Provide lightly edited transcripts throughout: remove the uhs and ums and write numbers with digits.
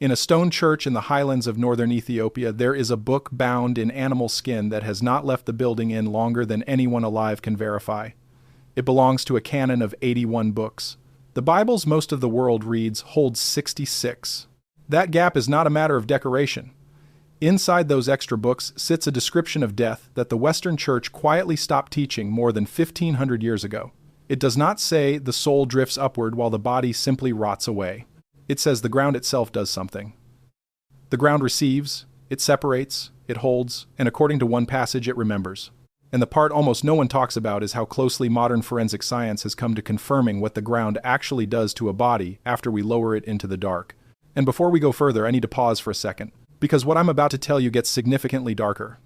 In a stone church in the highlands of northern Ethiopia, there is a book bound in animal skin that has not left the building in longer than anyone alive can verify. It belongs to a canon of 81 books. The Bibles most of the world reads holds 66. That gap is not a matter of decoration. Inside those extra books sits a description of death that the Western Church quietly stopped teaching more than 1,500 years ago. It does not say the soul drifts upward while the body simply rots away. It says the ground itself does something. The ground receives, it separates, it holds, and according to one passage, it remembers. And the part almost no one talks about is how closely modern forensic science has come to confirming what the ground actually does to a body after we lower it into the dark. And before we go further, I need to pause for a second, because what I'm about to tell you gets significantly darker.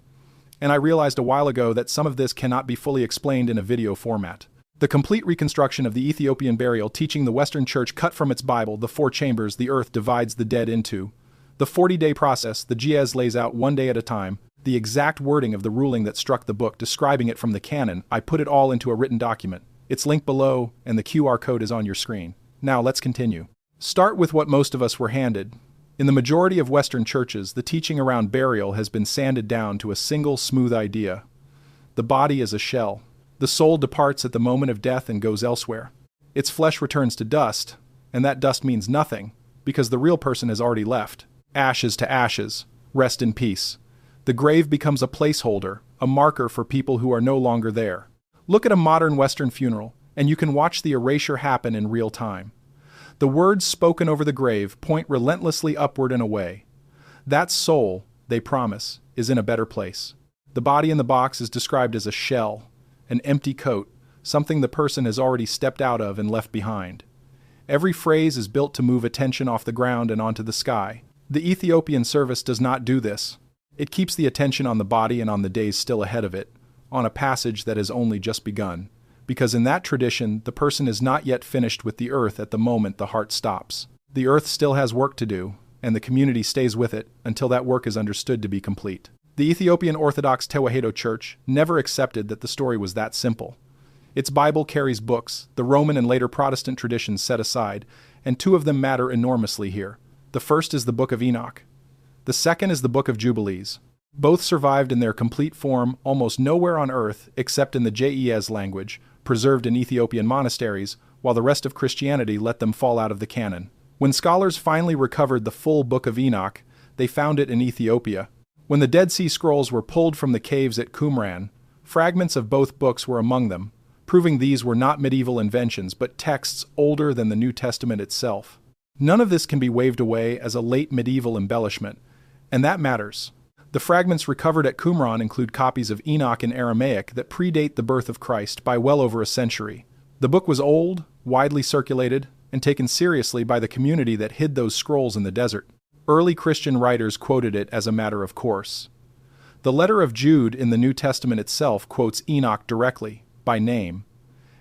And I realized a while ago that some of this cannot be fully explained in a video format. The complete reconstruction of the Ethiopian burial teaching the Western Church cut from its Bible the 4 chambers the earth divides the dead into. The 40-day process the GES lays out one day at a time. The exact wording of the ruling that struck the book describing it from the canon. I put it all into a written document. It's linked below and the QR code is on your screen. Now let's continue. Start with what most of us were handed. In the majority of Western churches, the teaching around burial has been sanded down to a single smooth idea. The body is a shell. The soul departs at the moment of death and goes elsewhere. Its flesh returns to dust, and that dust means nothing, because the real person has already left. Ashes to ashes. Rest in peace. The grave becomes a placeholder, a marker for people who are no longer there. Look at a modern Western funeral, and you can watch the erasure happen in real time. The words spoken over the grave point relentlessly upward and away. That soul, they promise, is in a better place. The body in the box is described as a shell, an empty coat, something the person has already stepped out of and left behind. Every phrase is built to move attention off the ground and onto the sky. The Ethiopian service does not do this. It keeps the attention on the body and on the days still ahead of it, on a passage that has only just begun. Because in that tradition, the person is not yet finished with the earth at the moment the heart stops. The earth still has work to do, and the community stays with it until that work is understood to be complete. The Ethiopian Orthodox Tewahedo Church never accepted that the story was that simple. Its Bible carries books, the Roman and later Protestant traditions set aside, and 2 of them matter enormously here. The first is the Book of Enoch. The second is the Book of Jubilees. Both survived in their complete form almost nowhere on earth except in the JES language, preserved in Ethiopian monasteries, while the rest of Christianity let them fall out of the canon. When scholars finally recovered the full Book of Enoch, they found it in Ethiopia. When the Dead Sea Scrolls were pulled from the caves at Qumran, fragments of both books were among them, proving these were not medieval inventions but texts older than the New Testament itself. None of this can be waved away as a late medieval embellishment, and that matters. The fragments recovered at Qumran include copies of Enoch in Aramaic that predate the birth of Christ by well over a century. The book was old, widely circulated, and taken seriously by the community that hid those scrolls in the desert. Early Christian writers quoted it as a matter of course. The letter of Jude in the New Testament itself quotes Enoch directly, by name,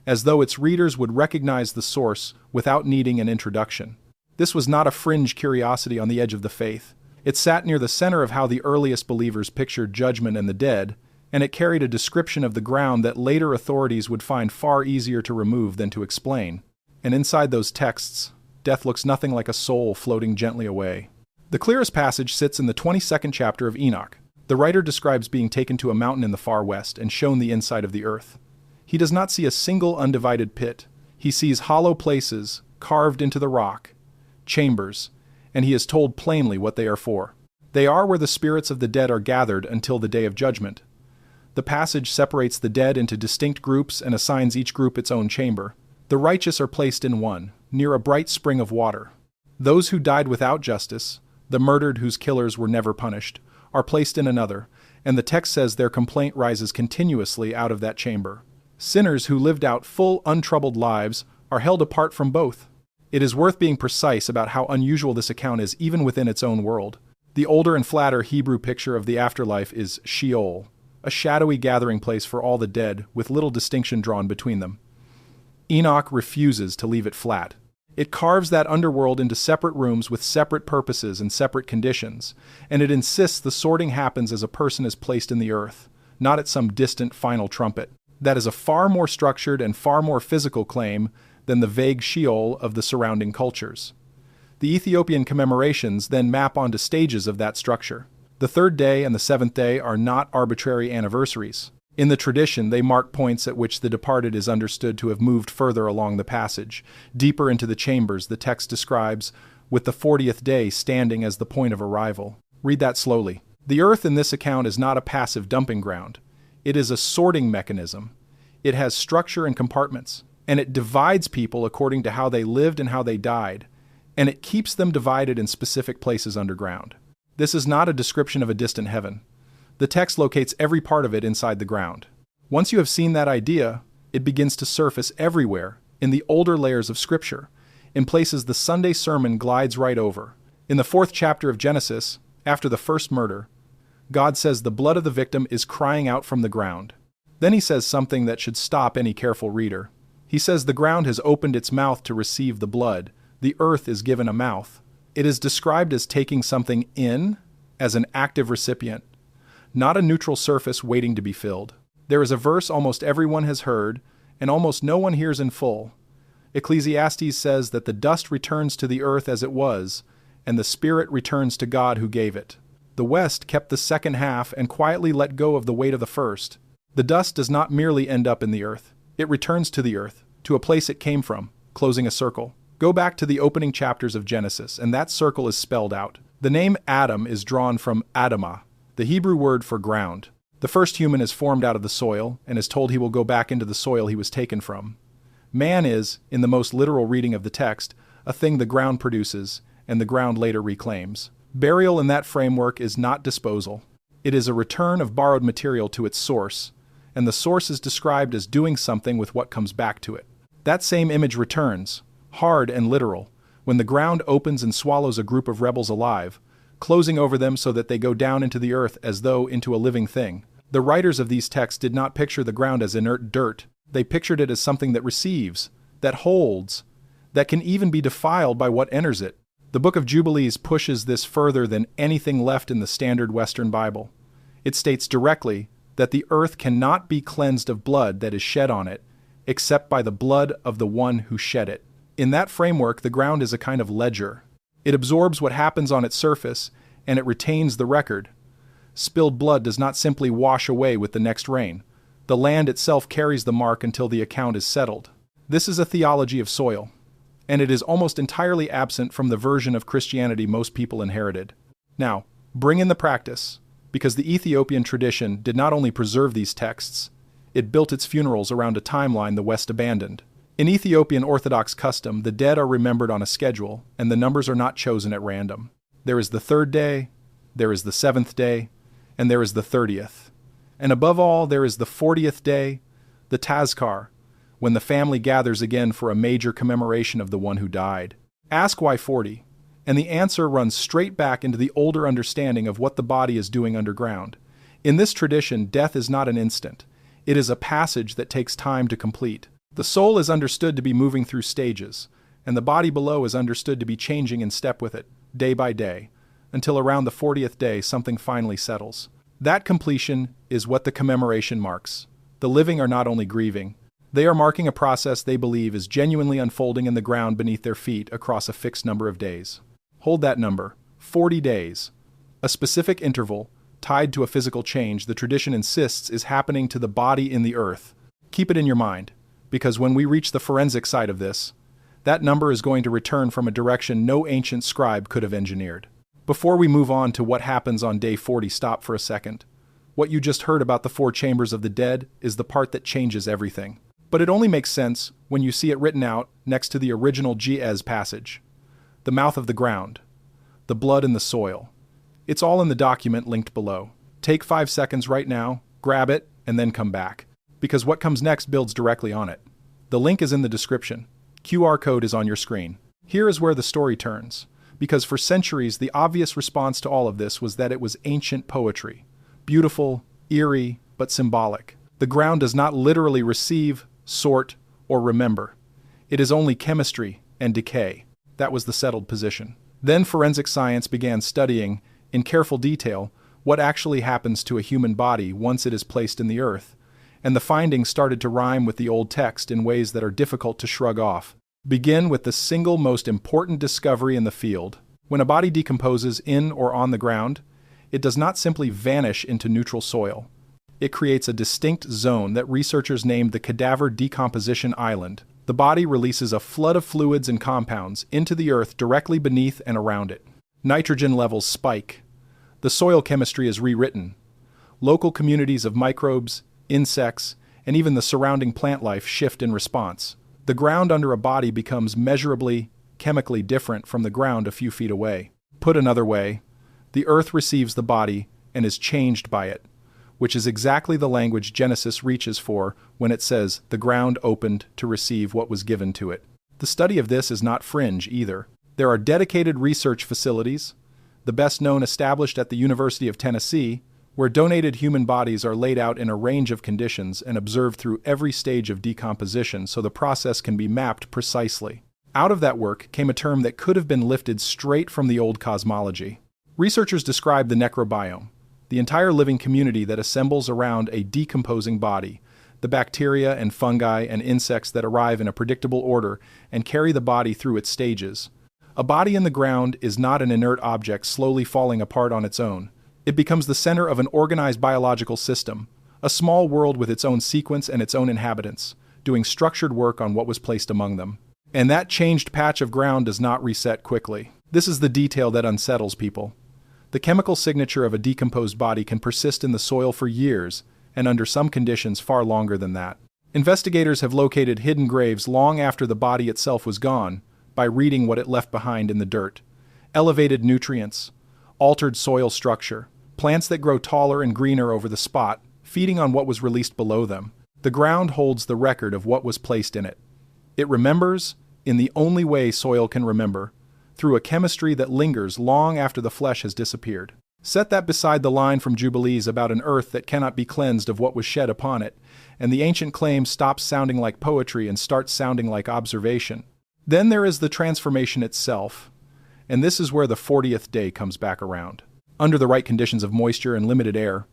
as though its readers would recognize the source without needing an introduction. This was not a fringe curiosity on the edge of the faith. It sat near the center of how the earliest believers pictured judgment and the dead, and it carried a description of the ground that later authorities would find far easier to remove than to explain. And inside those texts, death looks nothing like a soul floating gently away. The clearest passage sits in the 22nd chapter of Enoch. The writer describes being taken to a mountain in the far west and shown the inside of the earth. He does not see a single undivided pit. He sees hollow places carved into the rock, chambers, and he is told plainly what they are for. They are where the spirits of the dead are gathered until the day of judgment. The passage separates the dead into distinct groups and assigns each group its own chamber. The righteous are placed in one, near a bright spring of water. Those who died without justice, the murdered whose killers were never punished, are placed in another, and the text says their complaint rises continuously out of that chamber. Sinners who lived out full, untroubled lives are held apart from both. It is worth being precise about how unusual this account is even within its own world. The older and flatter Hebrew picture of the afterlife is Sheol, a shadowy gathering place for all the dead with little distinction drawn between them. Enoch refuses to leave it flat. It carves that underworld into separate rooms with separate purposes and separate conditions, and it insists the sorting happens as a person is placed in the earth, not at some distant final trumpet. That is a far more structured and far more physical claim than the vague Sheol of the surrounding cultures. The Ethiopian commemorations then map onto stages of that structure. The third day and the seventh day are not arbitrary anniversaries. In the tradition, they mark points at which the departed is understood to have moved further along the passage, deeper into the chambers the text describes, with the 40th day standing as the point of arrival. Read that slowly. The earth in this account is not a passive dumping ground. It is a sorting mechanism. It has structure and compartments, and it divides people according to how they lived and how they died, and it keeps them divided in specific places underground. This is not a description of a distant heaven. The text locates every part of it inside the ground. Once you have seen that idea, it begins to surface everywhere, in the older layers of Scripture, in places the Sunday sermon glides right over. In the 4th chapter of Genesis, after the first murder, God says the blood of the victim is crying out from the ground. Then he says something that should stop any careful reader. He says the ground has opened its mouth to receive the blood. The earth is given a mouth. It is described as taking something in, as an active recipient, not a neutral surface waiting to be filled. There is a verse almost everyone has heard, and almost no one hears in full. Ecclesiastes says that the dust returns to the earth as it was, and the spirit returns to God who gave it. The West kept the second half and quietly let go of the weight of the first. The dust does not merely end up in the earth. It returns to the earth, to a place it came from, closing a circle. Go back to the opening chapters of Genesis, and that circle is spelled out. The name Adam is drawn from Adamah, the Hebrew word for ground. The first human is formed out of the soil, and is told he will go back into the soil he was taken from. Man is, in the most literal reading of the text, a thing the ground produces, and the ground later reclaims. Burial in that framework is not disposal. It is a return of borrowed material to its source, and the source is described as doing something with what comes back to it. That same image returns, hard and literal, when the ground opens and swallows a group of rebels alive, closing over them so that they go down into the earth as though into a living thing. The writers of these texts did not picture the ground as inert dirt. They pictured it as something that receives, that holds, that can even be defiled by what enters it. The book of Jubilees pushes this further than anything left in the standard Western Bible. It states directly that the earth cannot be cleansed of blood that is shed on it, except by the blood of the one who shed it. In that framework, the ground is a kind of ledger. It absorbs what happens on its surface, and it retains the record. Spilled blood does not simply wash away with the next rain. The land itself carries the mark until the account is settled. This is a theology of soil, and it is almost entirely absent from the version of Christianity most people inherited. Now, bring in the practice, because the Ethiopian tradition did not only preserve these texts, it built its funerals around a timeline the West abandoned. In Ethiopian Orthodox custom, the dead are remembered on a schedule, and the numbers are not chosen at random. There is the 3rd day, there is the 7th day, and there is the 30th. And above all, there is the 40th day, the Tazkar, when the family gathers again for a major commemoration of the one who died. Ask why 40, and the answer runs straight back into the older understanding of what the body is doing underground. In this tradition, death is not an instant. It is a passage that takes time to complete. The soul is understood to be moving through stages, and the body below is understood to be changing in step with it, day by day, until around the 40th day something finally settles. That completion is what the commemoration marks. The living are not only grieving, they are marking a process they believe is genuinely unfolding in the ground beneath their feet across a fixed number of days. Hold that number, 40 days. A specific interval, tied to a physical change, the tradition insists is happening to the body in the earth. Keep it in your mind, because when we reach the forensic side of this, that number is going to return from a direction no ancient scribe could have engineered. Before we move on to what happens on day 40, stop for a second. What you just heard about the 4 chambers of the dead is the part that changes everything. But it only makes sense when you see it written out next to the original Ge'ez passage. The mouth of the ground. The blood in the soil. It's all in the document linked below. Take 5 seconds right now, grab it, and then come back. Because what comes next builds directly on it. The link is in the description. QR code is on your screen. Here is where the story turns. Because for centuries, the obvious response to all of this was that it was ancient poetry. Beautiful, eerie, but symbolic. The ground does not literally receive, sort, or remember. It is only chemistry and decay. That was the settled position. Then forensic science began studying, in careful detail, what actually happens to a human body once it is placed in the earth, and the findings started to rhyme with the old text in ways that are difficult to shrug off. Begin with the single most important discovery in the field. When a body decomposes in or on the ground, it does not simply vanish into neutral soil. It creates a distinct zone that researchers named the Cadaver Decomposition Island. The body releases a flood of fluids and compounds into the earth directly beneath and around it. Nitrogen levels spike. The soil chemistry is rewritten. Local communities of microbes, insects, and even the surrounding plant life shift in response. The ground under a body becomes measurably, chemically different from the ground a few feet away. Put another way, the earth receives the body and is changed by it, which is exactly the language Genesis reaches for when it says the ground opened to receive what was given to it. The study of this is not fringe either. There are dedicated research facilities, the best known established at the University of Tennessee, where donated human bodies are laid out in a range of conditions and observed through every stage of decomposition so the process can be mapped precisely. Out of that work came a term that could have been lifted straight from the old cosmology. Researchers describe the necrobiome, the entire living community that assembles around a decomposing body, the bacteria and fungi and insects that arrive in a predictable order and carry the body through its stages. A body in the ground is not an inert object slowly falling apart on its own. It becomes the center of an organized biological system, a small world with its own sequence and its own inhabitants, doing structured work on what was placed among them. And that changed patch of ground does not reset quickly. This is the detail that unsettles people. The chemical signature of a decomposed body can persist in the soil for years, and under some conditions far longer than that. Investigators have located hidden graves long after the body itself was gone by reading what it left behind in the dirt. Elevated nutrients, altered soil structure, plants that grow taller and greener over the spot, feeding on what was released below them. The ground holds the record of what was placed in it. It remembers, in the only way soil can remember, through a chemistry that lingers long after the flesh has disappeared. Set that beside the line from Jubilees about an earth that cannot be cleansed of what was shed upon it, and the ancient claim stops sounding like poetry and starts sounding like observation. Then there is the transformation itself, and this is where the 40th day comes back around. Under the right conditions of moisture and limited air,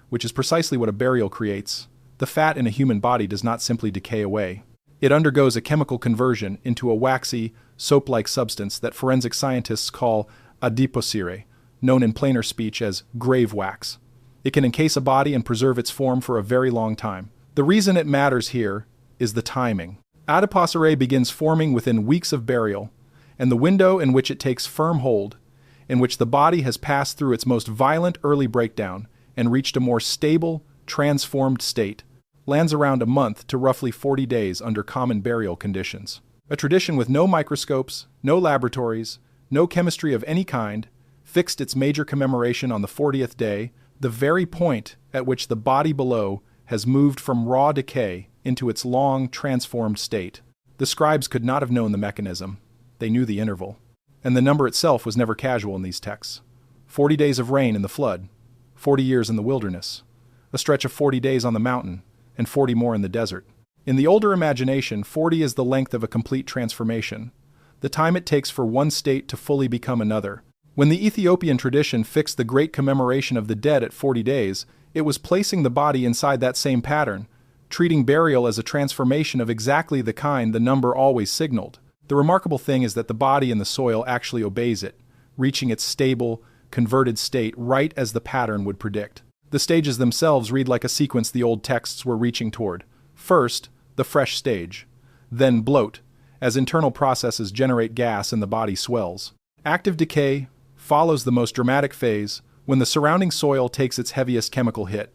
which is precisely what a burial creates, the fat in a human body does not simply decay away. It undergoes a chemical conversion into a waxy, soap-like substance that forensic scientists call adipocere, known in plainer speech as grave wax. It can encase a body and preserve its form for a very long time. The reason it matters here is the timing. Adipocere begins forming within weeks of burial, and the window in which it takes firm hold, in which the body has passed through its most violent early breakdown and reached a more stable, transformed state, lands around a month to roughly 40 days under common burial conditions. A tradition with no microscopes, no laboratories, no chemistry of any kind, fixed its major commemoration on the 40th day, the very point at which the body below has moved from raw decay into its long, transformed state. The scribes could not have known the mechanism. They knew the interval. And the number itself was never casual in these texts. 40 days of rain in the flood, 40 years in the wilderness, a stretch of 40 days on the mountain, and 40 more in the desert. In the older imagination, 40 is the length of a complete transformation, the time it takes for one state to fully become another. When the Ethiopian tradition fixed the great commemoration of the dead at 40 days, it was placing the body inside that same pattern, treating burial as a transformation of exactly the kind the number always signaled. The remarkable thing is that the body in the soil actually obeys it, reaching its stable, converted state right as the pattern would predict. The stages themselves read like a sequence the old texts were reaching toward. First, the fresh stage. Then bloat, as internal processes generate gas and the body swells. Active decay follows the most dramatic phase when the surrounding soil takes its heaviest chemical hit.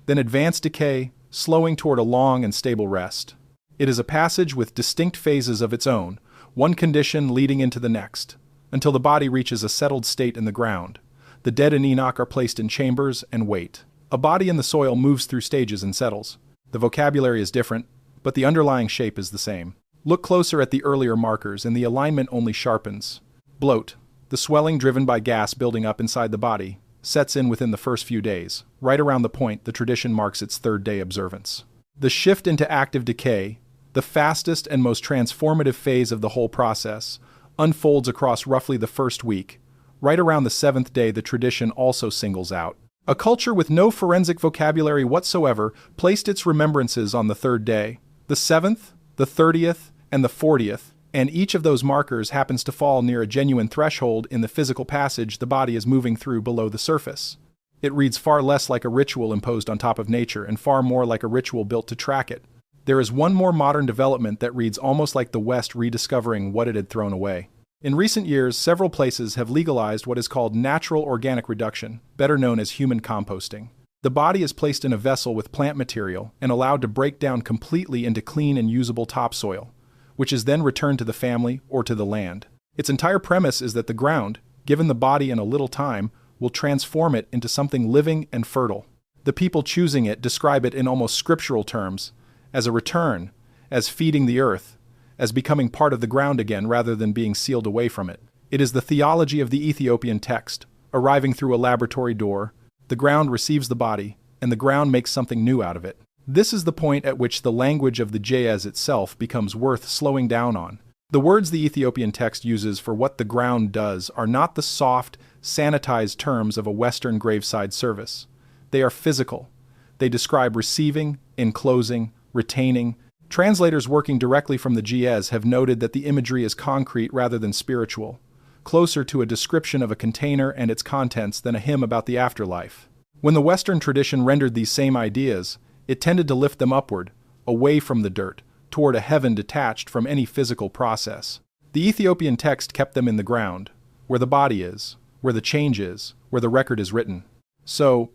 Then advanced decay, slowing toward a long and stable rest. It is a passage with distinct phases of its own, one condition leading into the next, until the body reaches a settled state in the ground. The dead in Enoch are placed in chambers and wait. A body in the soil moves through stages and settles. The vocabulary is different, but the underlying shape is the same. Look closer at the earlier markers, and the alignment only sharpens. Bloat, the swelling driven by gas building up inside the body, sets in within the first few days, right around the point the tradition marks its third-day observance. The shift into active decay, the fastest and most transformative phase of the whole process, unfolds across roughly the first week. Right around the 7th day, the tradition also singles out. A culture with no forensic vocabulary whatsoever placed its remembrances on the 3rd day. The 7th, the 30th, and the 40th, And each of those markers happens to fall near a genuine threshold in the physical passage the body is moving through below the surface. It reads far less like a ritual imposed on top of nature and far more like a ritual built to track it. There is one more modern development that reads almost like the West rediscovering what it had thrown away. In recent years, several places have legalized what is called natural organic reduction, better known as human composting. The body is placed in a vessel with plant material and allowed to break down completely into clean and usable topsoil, which is then returned to the family or to the land. Its entire premise is that the ground, given the body in a little time, will transform it into something living and fertile. The people choosing it describe it in almost scriptural terms, as a return, as feeding the earth, as becoming part of the ground again rather than being sealed away from it. It is the theology of the Ethiopian text, arriving through a laboratory door. The ground receives the body, and the ground makes something new out of it. This is the point at which the language of the Jez itself becomes worth slowing down on. The words the Ethiopian text uses for what the ground does are not the soft, sanitized terms of a Western graveside service. They are physical. They describe receiving, enclosing, retaining. Translators working directly from the Jez have noted that the imagery is concrete rather than spiritual, closer to a description of a container and its contents than a hymn about the afterlife. When the Western tradition rendered these same ideas, it tended to lift them upward, away from the dirt, toward a heaven detached from any physical process. The Ethiopian text kept them in the ground, where the body is, where the change is, where the record is written. So,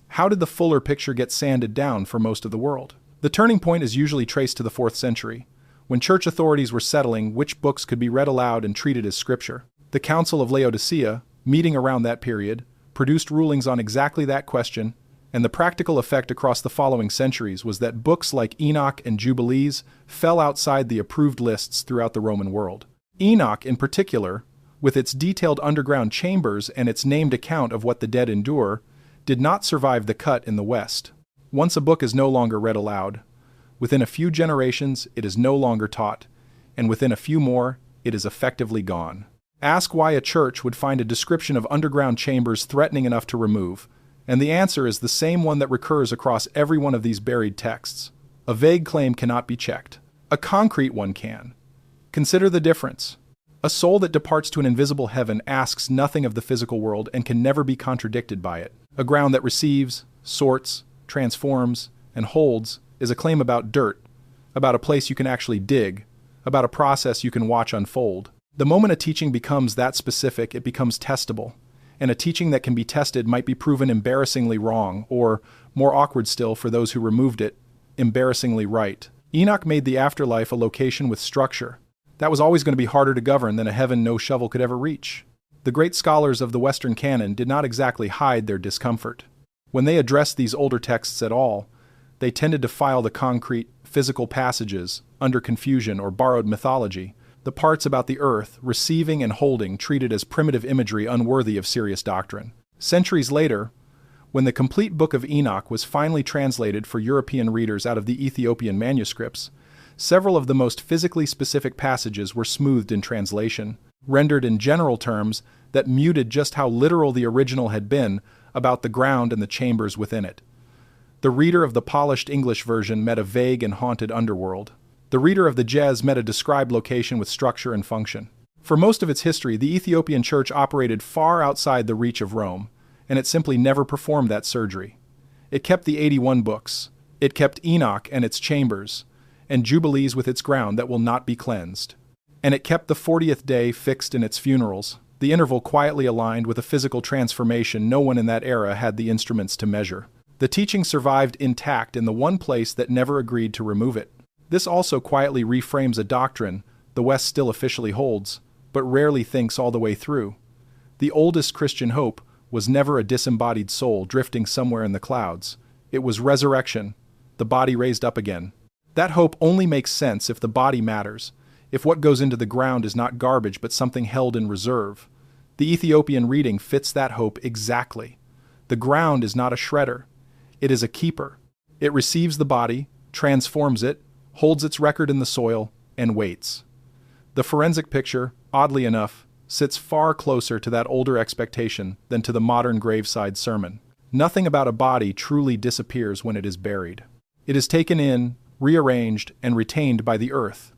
how did the fuller picture get sanded down for most of the world? The turning point is usually traced to the 4th century, when church authorities were settling which books could be read aloud and treated as scripture. The Council of Laodicea, meeting around that period, produced rulings on exactly that question, and the practical effect across the following centuries was that books like Enoch and Jubilees fell outside the approved lists throughout the Roman world. Enoch, in particular, with its detailed underground chambers and its named account of what the dead endure, did not survive the cut in the West. Once a book is no longer read aloud, within a few generations it is no longer taught, and within a few more it is effectively gone. Ask why a church would find a description of underground chambers threatening enough to remove, and the answer is the same one that recurs across every one of these buried texts. A vague claim cannot be checked. A concrete one can. Consider the difference. A soul that departs to an invisible heaven asks nothing of the physical world and can never be contradicted by it. A ground that receives, sorts, transforms, and holds is a claim about dirt, about a place you can actually dig, about a process you can watch unfold. The moment a teaching becomes that specific, it becomes testable, and a teaching that can be tested might be proven embarrassingly wrong, or, more awkward still for those who removed it, embarrassingly right. Enoch made the afterlife a location with structure. That was always going to be harder to govern than a heaven no shovel could ever reach. The great scholars of the Western canon did not exactly hide their discomfort. When they addressed these older texts at all, they tended to file the concrete, physical passages under confusion or borrowed mythology, the parts about the earth, receiving and holding, treated as primitive imagery unworthy of serious doctrine. Centuries later, when the complete Book of Enoch was finally translated for European readers out of the Ethiopian manuscripts, several of the most physically specific passages were smoothed in translation, rendered in general terms that muted just how literal the original had been about the ground and the chambers within it. The reader of the polished English version met a vague and haunted underworld. The reader of the Jez met a described location with structure and function. For most of its history, the Ethiopian church operated far outside the reach of Rome, and it simply never performed that surgery. It kept the 81 books. It kept Enoch and its chambers, and Jubilees with its ground that will not be cleansed. And it kept the 40th day fixed in its funerals, the interval quietly aligned with a physical transformation no one in that era had the instruments to measure. The teaching survived intact in the one place that never agreed to remove it. This also quietly reframes a doctrine the West still officially holds, but rarely thinks all the way through. The oldest Christian hope was never a disembodied soul drifting somewhere in the clouds. It was resurrection, the body raised up again. That hope only makes sense if the body matters, if what goes into the ground is not garbage but something held in reserve. The Ethiopian reading fits that hope exactly. The ground is not a shredder. It is a keeper. It receives the body, transforms it, holds its record in the soil, and waits. The forensic picture, oddly enough, sits far closer to that older expectation than to the modern graveside sermon. Nothing about a body truly disappears when it is buried. It is taken in, rearranged, and retained by the earth,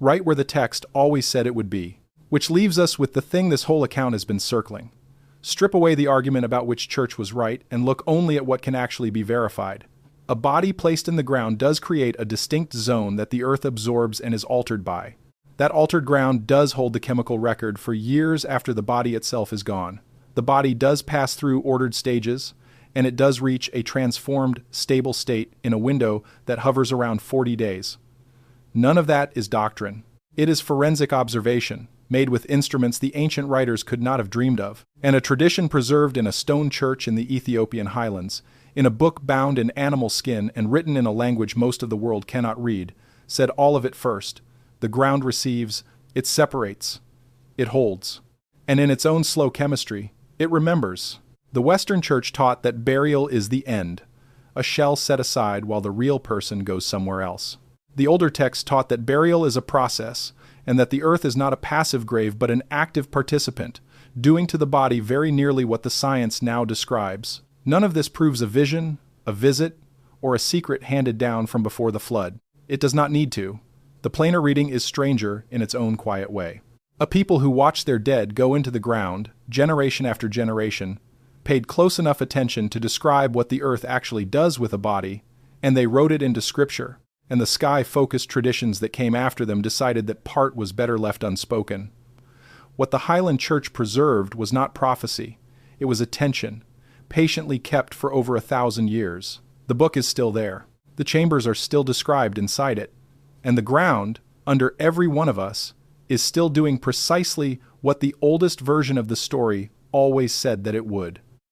right where the text always said it would be. Which leaves us with the thing this whole account has been circling. Strip away the argument about which church was right and look only at what can actually be verified. A body placed in the ground does create a distinct zone that the earth absorbs and is altered by. That altered ground does hold the chemical record for years after the body itself is gone. The body does pass through ordered stages, and it does reach a transformed, stable state in a window that hovers around 40 days. None of that is doctrine. It is forensic observation, made with instruments the ancient writers could not have dreamed of, and a tradition preserved in a stone church in the Ethiopian highlands, in a book bound in animal skin and written in a language most of the world cannot read, said all of it first. The ground receives, it separates, it holds. And in its own slow chemistry, it remembers. The Western Church taught that burial is the end, a shell set aside while the real person goes somewhere else. The older texts taught that burial is a process, and that the earth is not a passive grave but an active participant, doing to the body very nearly what the science now describes. None of this proves a vision, a visit, or a secret handed down from before the flood. It does not need to. The plainer reading is stranger in its own quiet way. A people who watched their dead go into the ground, generation after generation, paid close enough attention to describe what the earth actually does with a body, and they wrote it into scripture, and the sky-focused traditions that came after them decided that part was better left unspoken. What the Highland Church preserved was not prophecy, it was attention, patiently kept for over 1,000 years. The book is still there. The chambers are still described inside it. And the ground, under every one of us, is still doing precisely what the oldest version of the story always said that it would.